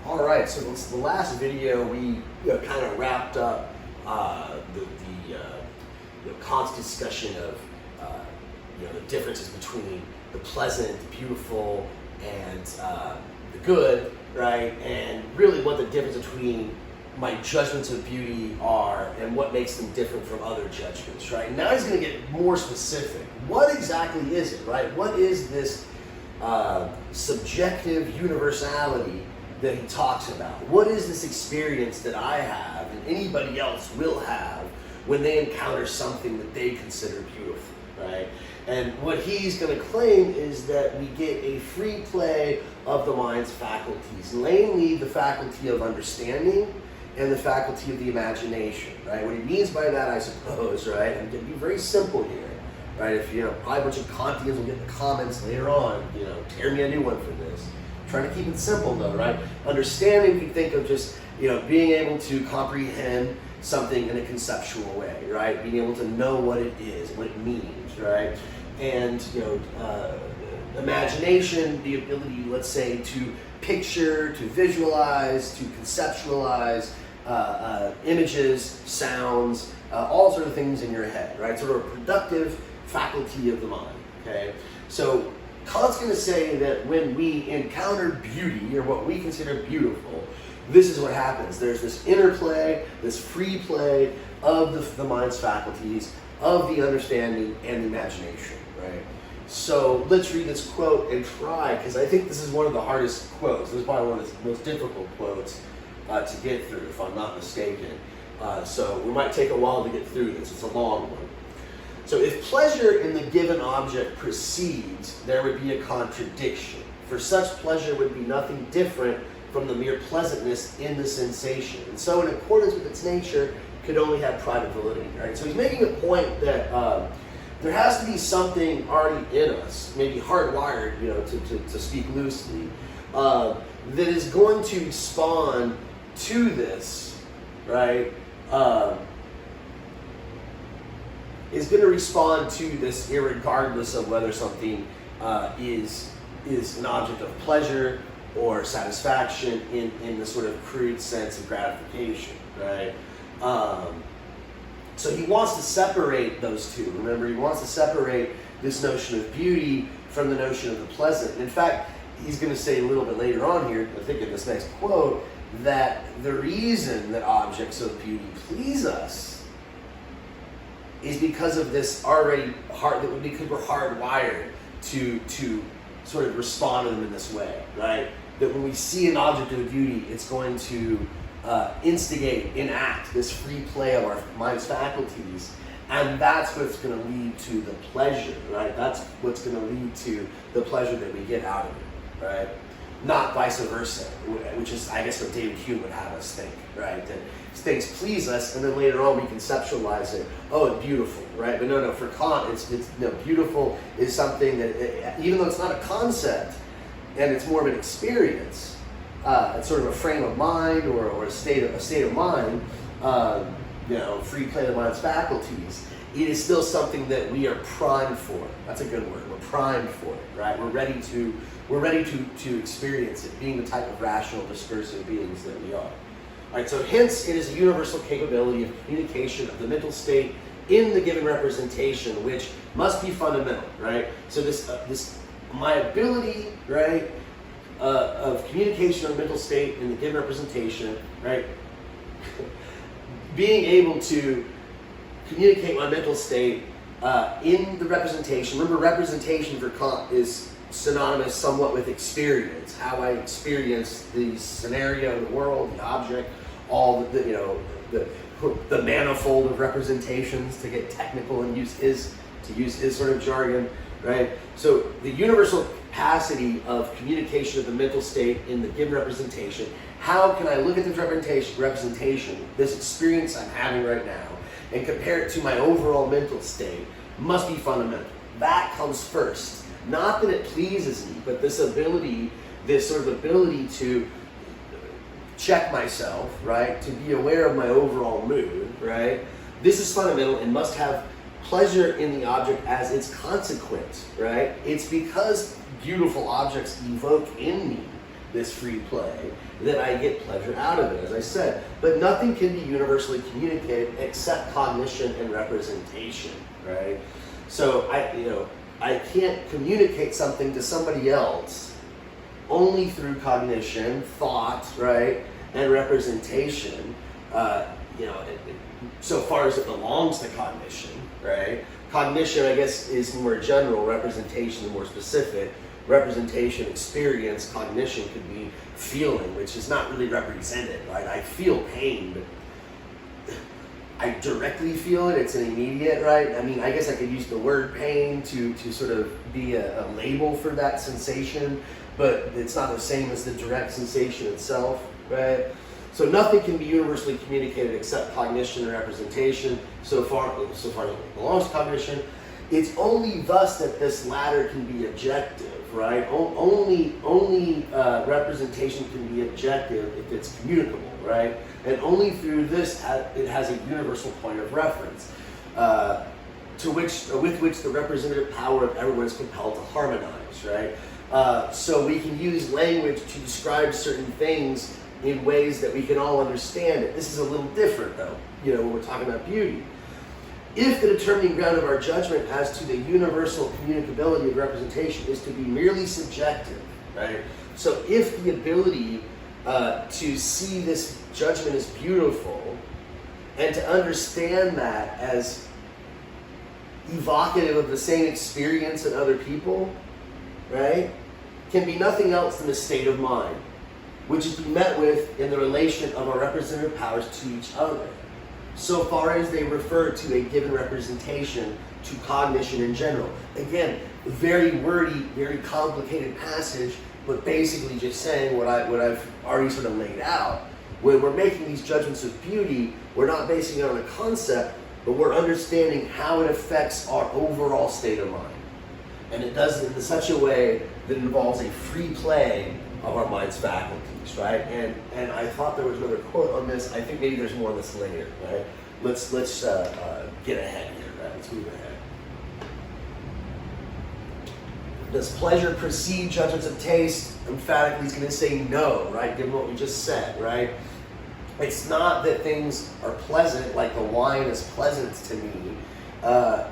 All right, so the last video we kind of wrapped up Kant's discussion of the differences between the pleasant, the beautiful, and the good, right? And really what the difference between my judgments of beauty are and what makes them different from other judgments, right? Now he's going to get more specific. What exactly is it, right? What is this subjective universality that he talks about? What is this experience that I have and anybody else will have when they encounter something that they consider beautiful, right? And what he's going to claim is that we get a free play of the mind's faculties, namely the faculty of understanding and the faculty of the imagination, right? What he means by that, I suppose, right, and to be very simple here, right? If probably a bunch of Kantians will get in the comments later on, tear me a new one for this. I'm trying to keep it simple though, right? Understanding, you think of just, being able to comprehend something in a conceptual way, right? Being able to know what it is, what it means, right? And, imagination, the ability, let's say, to picture, to visualize, to conceptualize images, sounds, all sort of things in your head, right? Sort of a productive faculty of the mind, okay? So Kant's going to say that when we encounter beauty, or what we consider beautiful, this is what happens. There's this interplay, this free play of the mind's faculties, of the understanding and the imagination, right? So let's read this quote and try, because I think this is one of the hardest quotes. This is probably one of the most difficult quotes to get through, if I'm not mistaken. So we might take a while to get through this. It's a long one. So if pleasure in the given object precedes, there would be a contradiction. For such pleasure would be nothing different from the mere pleasantness in the sensation. And so in accordance with its nature, could only have private validity, right? So he's making a point that there has to be something already in us, maybe hardwired, to speak loosely, that is going to respond to this, right? Is going to respond to this irregardless of whether something is an object of pleasure or satisfaction in the sort of crude sense of gratification, right? So he wants to separate those two. Remember, he wants to separate this notion of beauty from the notion of the pleasant. And in fact, he's going to say a little bit later on here, I think in this next quote, that the reason that objects of beauty please us is because of this already because we're hardwired to sort of respond to them in this way, right? That when we see an object of beauty, it's going to instigate, enact this free play of our mind's faculties, and that's what's going to lead to the pleasure, right? That's what's going to lead to the pleasure that we get out of it, right? Not vice versa, which is, I guess, what David Hume would have us think, right? That things please us, and then later on we conceptualize it. Oh, it's beautiful, right? But no. For Kant, it's beautiful is something that, even though it's not a concept, and it's more of an experience. It's sort of a frame of mind or a state of mind, free play of the mind's faculties. It is still something that we are primed for. That's a good word. We're primed for it, right? We're ready to experience it, being the type of rational, discursive beings that we are. All right. So hence, it is a universal capability of communication of the mental state in the given representation, which must be fundamental, right? So my ability, right, of communication of mental state in the given representation, right? Being able to communicate my mental state in the representation. Remember, representation for Kant is synonymous somewhat with experience. How I experience the scenario, the world, the object, all the manifold of representations, to get technical and use his sort of jargon, right? So the universal capacity of communication of the mental state in the given representation. How can I look at this representation, this experience I'm having right now, and compare it to my overall mental state? Must be fundamental. That comes first. Not that it pleases me, but this sort of ability to check myself, right? To be aware of my overall mood, right? This is fundamental and must have pleasure in the object as its consequence, right? It's because beautiful objects evoke in me this free play, then I get pleasure out of it, as I said. But nothing can be universally communicated except cognition and representation, right? So I can't communicate something to somebody else only through cognition, thought, right, and representation. So far as it belongs to cognition, right? Cognition, I guess, is more general. Representation is more specific. Representation, experience, cognition could be feeling, which is not really represented, right? I feel pain, but I directly feel it. It's an immediate, right? I mean, I guess I could use the word pain to sort of be a label for that sensation, but it's not the same as the direct sensation itself, right? So nothing can be universally communicated except cognition and representation. So far as it belongs to cognition, it's only thus that this latter can be objective, right? Only representation can be objective if it's communicable, right? And only through this it has a universal point of reference, with which the representative power of everyone is compelled to harmonize, right? So we can use language to describe certain things in ways that we can all understand it. This is a little different, though, when we're talking about beauty. If the determining ground of our judgment as to the universal communicability of representation is to be merely subjective, right? So if the ability to see this judgment as beautiful and to understand that as evocative of the same experience in other people, right, can be nothing else than a state of mind, which is to be met with in the relation of our representative powers to each other, so far as they refer to a given representation, to cognition in general. Again, very wordy, very complicated passage, but basically just saying what I've already sort of laid out. When we're making these judgments of beauty, we're not basing it on a concept, but we're understanding how it affects our overall state of mind. And it does it in such a way that involves a free play of our mind's faculties, right? And I thought there was another quote on this. I think maybe there's more on this later, right? Let's get ahead here, right? Let's move ahead. Does pleasure precede judgments of taste? Emphatically, he's going to say no, right? Given what we just said, right? It's not that things are pleasant, like the wine is pleasant to me.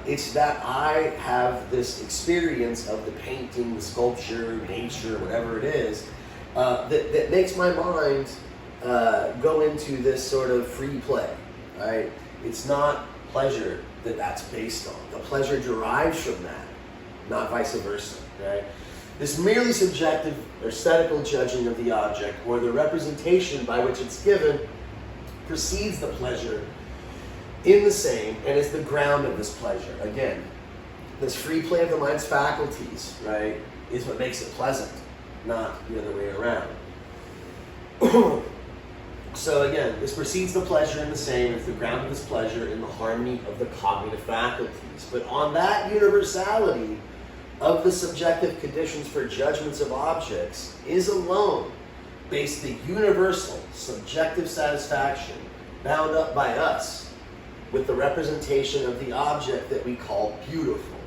It's that I have this experience of the painting, the sculpture, nature, whatever it is, that makes my mind go into this sort of free play, right? It's not pleasure that's based on. The pleasure derives from that, not vice versa, right? This merely subjective or aesthetical judging of the object or the representation by which it's given precedes the pleasure in the same and is the ground of this pleasure. Again, this free play of the mind's faculties, right, is what makes it pleasant, not the other way around. So again, this precedes the pleasure in the same, is the ground of this pleasure in the harmony of the cognitive faculties. But on that universality of the subjective conditions for judgments of objects is alone based the universal subjective satisfaction bound up by us with the representation of the object that we call beautiful.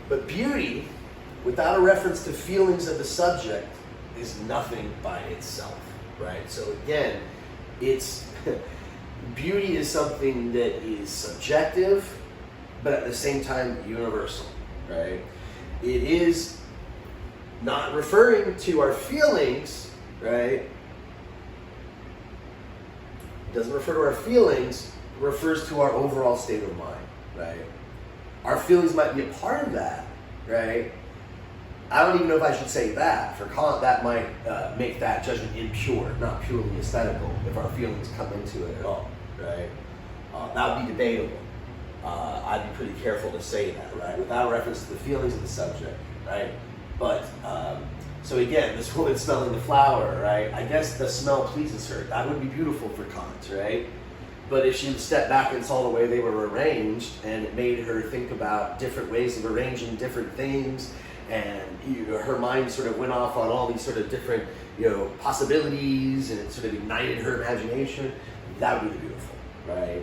But beauty, without a reference to feelings of the subject, is nothing by itself, right? So again, it's beauty is something that is subjective, but at the same time universal, right? It is not referring to our feelings, right? It doesn't refer to our feelings, it refers to our overall state of mind, right? Our feelings might be a part of that, right? I don't even know if I should say that. For Kant, that might make that judgment impure, not purely aesthetical, if our feelings come into it at all, right? That would be debatable. I'd be pretty careful to say that, right? Without reference to the feelings of the subject, right? But, so again, this woman smelling the flower, right? I guess the smell pleases her. That would be beautiful for Kant, right? But if she stepped back and saw the way they were arranged, and it made her think about different ways of arranging different things, and her mind sort of went off on all these sort of different, possibilities, and it sort of ignited her imagination, that would be beautiful, right?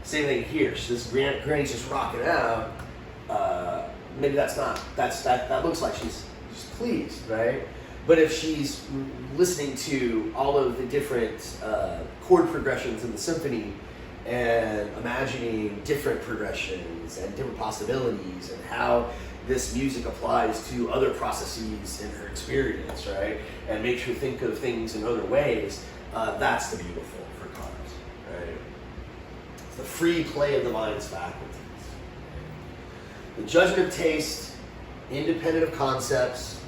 Same thing here. So this granny's just rocking out. Maybe that looks like she's pleased, right? But if she's listening to all of the different chord progressions in the symphony and imagining different progressions and different possibilities and how this music applies to other processes in her experience, right? And makes her think of things in other ways, that's the beautiful for Kant, right? It's the free play of the mind's faculties. The judgment of taste, independent of concepts,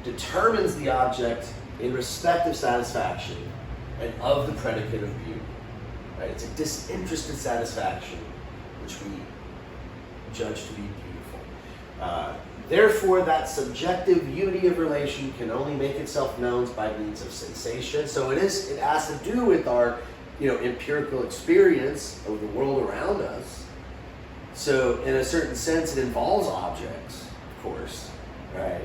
determines the object in respect of satisfaction and of the predicate of beauty. Right? It's a disinterested satisfaction which we judge to be beautiful. Therefore, that subjective unity of relation can only make itself known by means of sensation. So it has to do with our, empirical experience of the world around us. So in a certain sense, it involves objects, of course, right?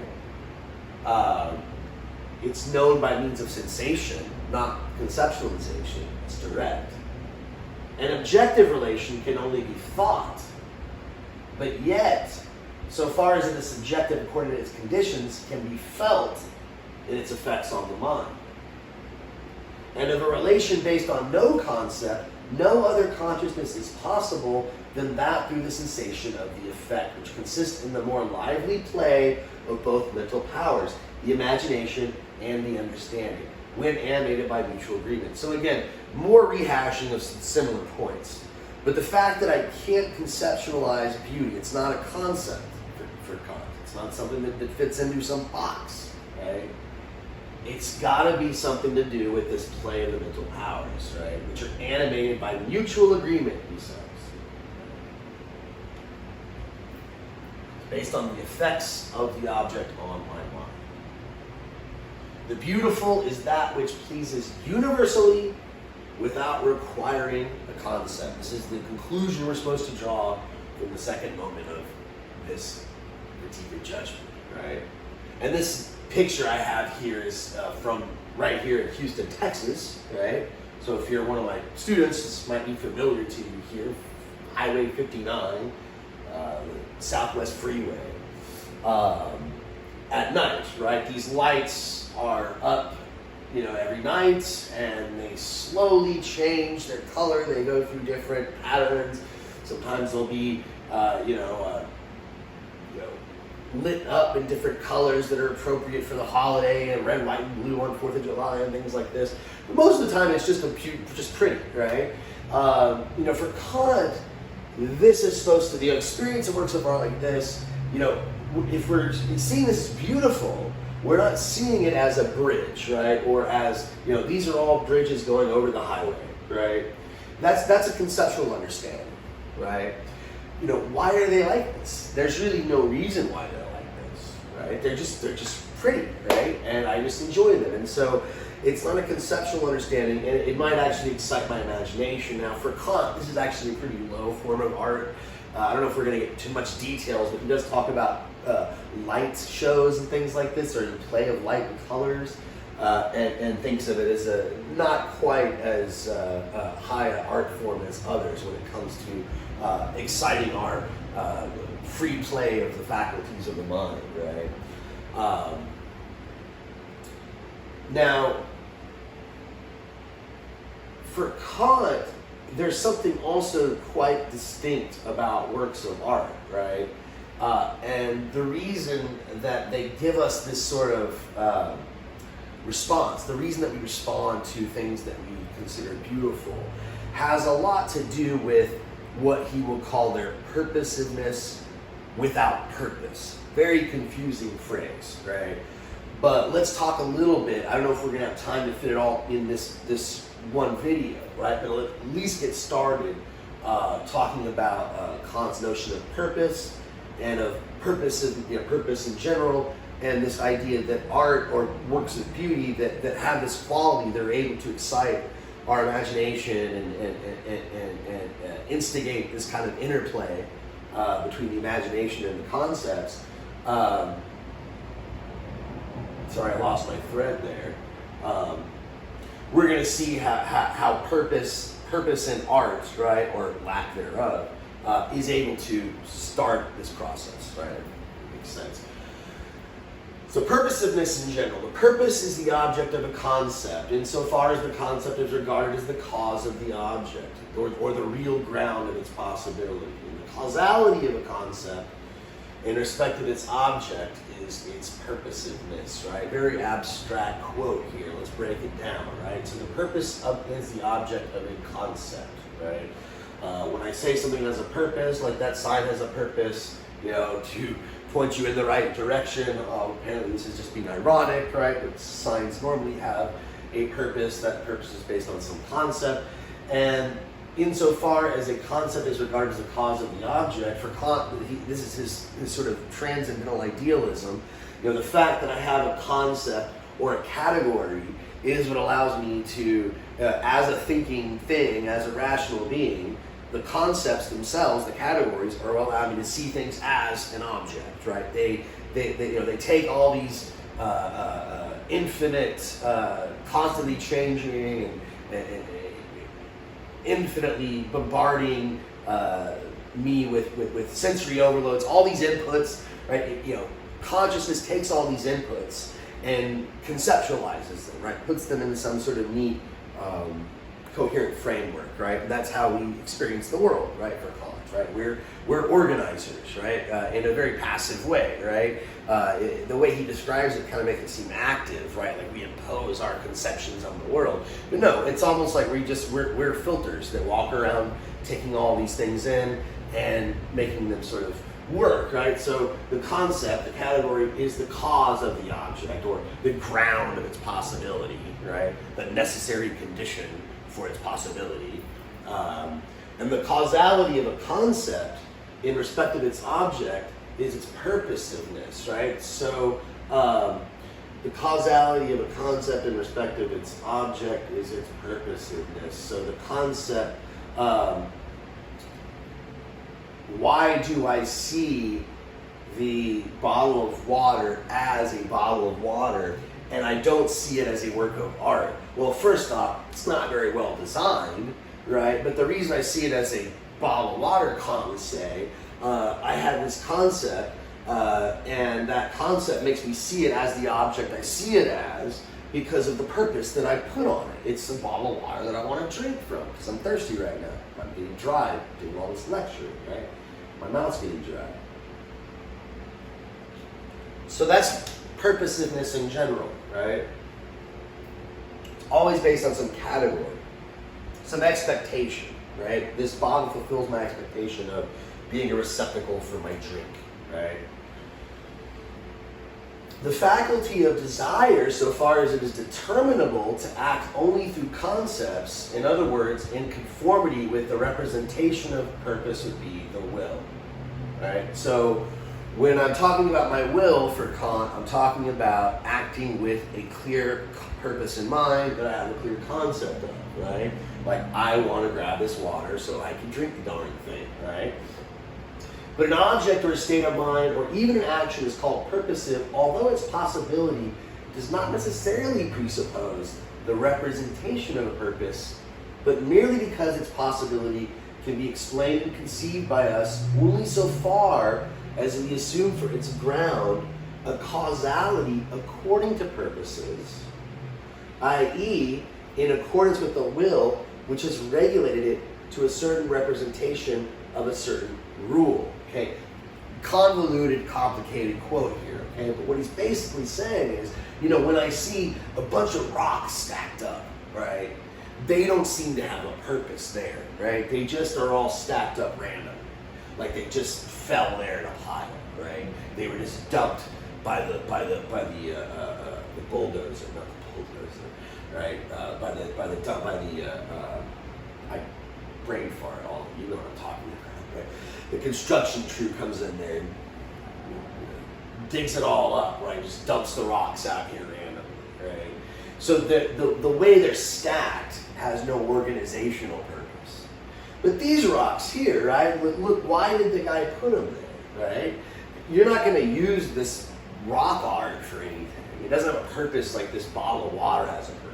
It's known by means of sensation, not conceptualization. It's direct. An objective relation can only be thought, but yet, so far as it is subjective according to its conditions, can be felt in its effects on the mind. And of a relation based on no concept, no other consciousness is possible than that through the sensation of the effect, which consists in the more lively play of both mental powers, the imagination and the understanding, when animated by mutual agreement. So again, more rehashing of similar points. But the fact that I can't conceptualize beauty, it's not a concept for Kant. It's not something that fits into some box, right? It's got to be something to do with this play of the mental powers, right? Which are animated by mutual agreement, he says. Based on the effects of the object on my mind. The beautiful is that which pleases universally without requiring a concept. This is the conclusion we're supposed to draw from the second moment of this critique of judgment, right? And this picture I have here is from right here in Houston, Texas, right? So if you're one of my students, this might be familiar to you here. Highway 59, Southwest Freeway. At night, right? These lights are up, every night, and they slowly change their color. They go through different patterns. Sometimes they'll be, lit up in different colors that are appropriate for the holiday, and red, white, and blue on 4th of July and things like this. But most of the time, it's just pretty, right? For Kant, this is supposed to, the experience of works of art like this, if we're seeing this as beautiful, we're not seeing it as a bridge, right? Or as, these are all bridges going over the highway, right? That's a conceptual understanding, right? Why are they like this? There's really no reason why they're like this, right? They're just pretty, right? And I just enjoy them. And so it's not a conceptual understanding, and it might actually excite my imagination. Now, for Kant, this is actually a pretty low form of art. I don't know if we're going to get too much details, but he does talk about light shows and things like this, or the play of light and colors, and thinks of it as not quite as high an art form as others when it comes to exciting our free play of the faculties of the mind, right? Now, for Kant, there's something also quite distinct about works of art, right? And the reason that they give us this sort of response, the reason that we respond to things that we consider beautiful, has a lot to do with what he will call their purposiveness without purpose. Very confusing phrase, right? But let's talk a little bit. I don't know if we're going to have time to fit it all in this one video, right? But let's at least get started talking about Kant's notion of purpose and of purpose in general, and this idea that art or works of beauty that have this quality, they're able to excite our imagination and instigate this kind of interplay between the imagination and the concepts. Sorry, I lost my thread there. We're going to see how purpose in art, right, or lack thereof, is able to start this process, right? Makes sense. So purposiveness in general. The purpose is the object of a concept, insofar as the concept is regarded as the cause of the object, or the real ground of its possibility. And the causality of a concept in respect of its object is its purposiveness, right? Very abstract quote here. Let's break it down, right? So the purpose is the object of a concept, right? When I say something has a purpose, like that sign has a purpose, to point you in the right direction. Apparently this is just being ironic, right? But signs normally have a purpose. That purpose is based on some concept. And insofar as a concept is regarded as the cause of the object, for Kant, this is his sort of transcendental idealism. The fact that I have a concept or a category is what allows me to, as a thinking thing, as a rational being, the concepts themselves, the categories, are what allow me to see things as an object, right? They take all these infinite, constantly changing and infinitely bombarding me with sensory overloads, all these inputs, right? Consciousness takes all these inputs and conceptualizes them, right? Puts them in some sort of neat, coherent framework, right? That's how we experience the world, right? For Kant, right? We're organizers, right? In a very passive way, right? The way he describes it kind of makes it seem active, right? Like we impose our conceptions on the world. But no, it's almost like we're filters that walk around taking all these things in and making them sort of work, right? So the concept, the category, is the cause of the object, or the ground of its possibility, right? The necessary condition for its possibility. And the causality of a concept in respect of its object is its purposiveness, right? So the causality of a concept in respect of its object is its purposiveness. So the concept, why do I see the bottle of water as a bottle of water and I don't see it as a work of art? Well, first off, it's not very well designed, right? But the reason I see it as a bottle of water, Kant would say, I have this concept, and that concept makes me see it as the object I see it as because of the purpose that I put on it. It's a bottle of water that I want to drink from because I'm thirsty right now. I'm getting dry doing all this lecturing, right? My mouth's getting dry. So that's purposiveness in general, right? It's always based on some category, some expectation, right? This bottle fulfills my expectation of being a receptacle for my drink, right? The faculty of desire, so far as it is determinable to act only through concepts, in other words, in conformity with the representation of purpose, would be the will, right? So when I'm talking about my will for Kant, I'm talking about acting with a clear purpose in mind that I have a clear concept of, right? Like, I want to grab this water so I can drink the darn thing, right? But an object or a state of mind or even an action is called purposive, although its possibility does not necessarily presuppose the representation of a purpose, but merely because its possibility can be explained and conceived by us only so far as we assume for its ground a causality according to purposes, i.e., in accordance with the will which has regulated it to a certain representation of a certain rule. Okay, convoluted, complicated quote here, okay? But what he's basically saying is, when I see a bunch of rocks stacked up, right, they don't seem to have a purpose there, right? They just are all stacked up randomly. Like they just fell there in a pile, right? They were just dumped by the bulldozer, not the bulldozer, right? I brain fart, all of you know what I'm talking about, right? The construction crew comes in there and digs it all up, right? Just dumps the rocks out here randomly, right? So the way they're stacked has no organizational purpose. But these rocks here, right? Look, why did the guy put them there, right? You're not going to use this rock art for anything. It doesn't have a purpose like this bottle of water has a purpose.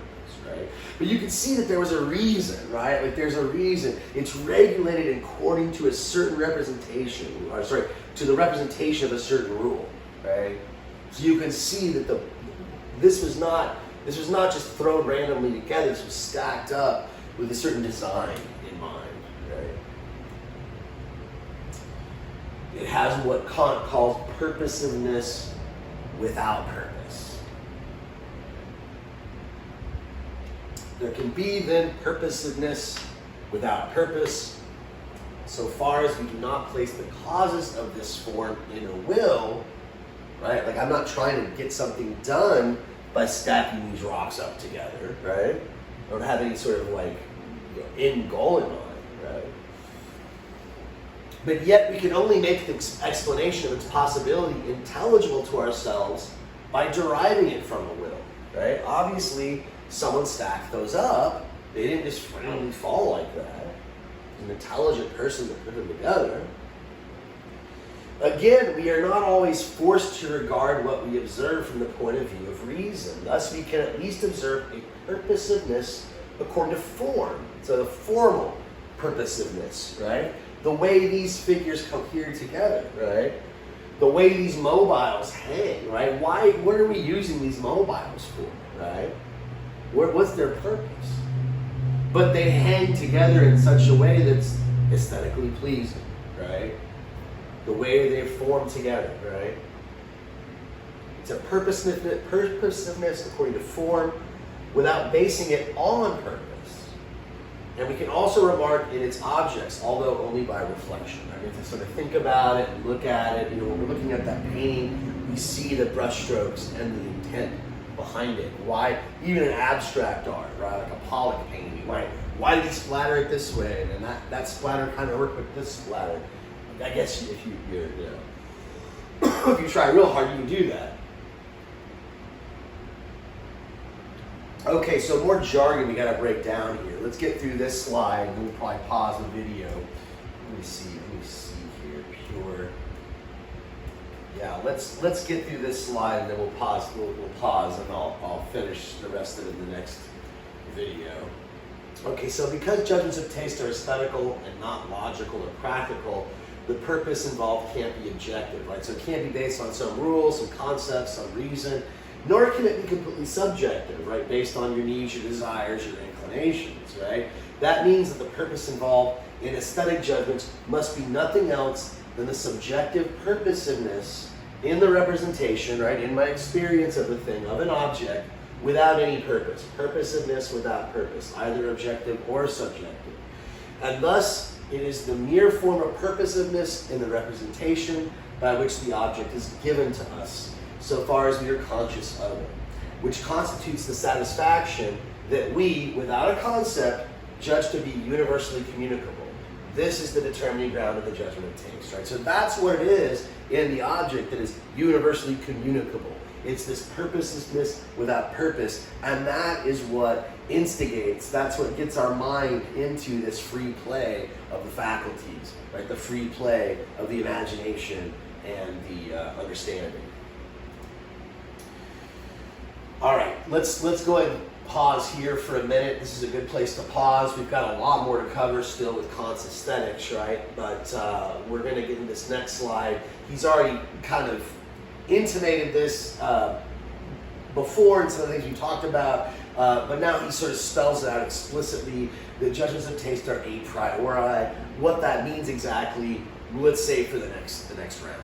Right? But you can see that there was a reason, right? Like there's a reason. It's regulated according to a certain representation, to the representation of a certain rule, right? So you can see that this was not just thrown randomly together. This was stacked up with a certain design in mind, right? It has what Kant calls purposiveness without purpose. There can be then purposiveness without purpose, so far as we do not place the causes of this form in a will, right? Like I'm not trying to get something done by stacking these rocks up together, right? I don't have any sort of like end goal in mind, right? But yet we can only make the explanation of its possibility intelligible to ourselves by deriving it from a will, right? Obviously, someone stacked those up. They didn't just randomly fall like that. An intelligent person that put them together. Again, we are not always forced to regard what we observe from the point of view of reason. Thus, we can at least observe a purposiveness according to form. So the formal purposiveness, right? The way these figures cohere together, right? The way these mobiles hang, right? What are we using these mobiles for, right? What's their purpose? But they hang together in such a way that's aesthetically pleasing, right? The way they form together, right? It's a purposiveness according to form without basing it on purpose. And we can also remark in its objects, although only by reflection. I mean, to sort of think about it and look at it, when we're looking at that painting, we see the brushstrokes and the intent behind it. Why, even in abstract art, right, like a Pollock painting, right? Why did he splatter it this way? And that splatter kind of worked with this splatter. I guess if if you try real hard, you can do that. Okay, so more jargon we got to break down here. Let's get through this slide, and we'll probably pause the video. Let me see here. Pure. Yeah, let's get through this slide, and then we'll pause. We'll pause, and I'll finish the rest of it in the next video. Okay, so because judgments of taste are aesthetical and not logical or practical, the purpose involved can't be objective, right? So it can't be based on some rules, some concepts, some reason, nor can it be completely subjective, right? Based on your needs, your desires, your inclinations, right? That means that the purpose involved in aesthetic judgments must be nothing else than the subjective purposiveness in the representation, right? In my experience of the thing, of an object, without any purpose. Purposiveness without purpose, either objective or subjective. And thus, it is the mere form of purposiveness in the representation by which the object is given to us, so far as we are conscious of it, which constitutes the satisfaction that we, without a concept, judge to be universally communicable. This is the determining ground of the judgment of taste, right? So that's what it is in the object that is universally communicable. It's this purposelessness without purpose, and that is what instigates, that's what gets our mind into this free play of the faculties, right? The free play of the imagination and the understanding. All right, let's go ahead and pause here for a minute. This is a good place to pause. We've got a lot more to cover still with Kant's Aesthetics, right? But we're going to get into this next slide. He's already kind of intimated this before in some of the things we talked about, but now he sort of spells it out explicitly. The judgments of taste are a priori. What that means exactly, let's say for the next round.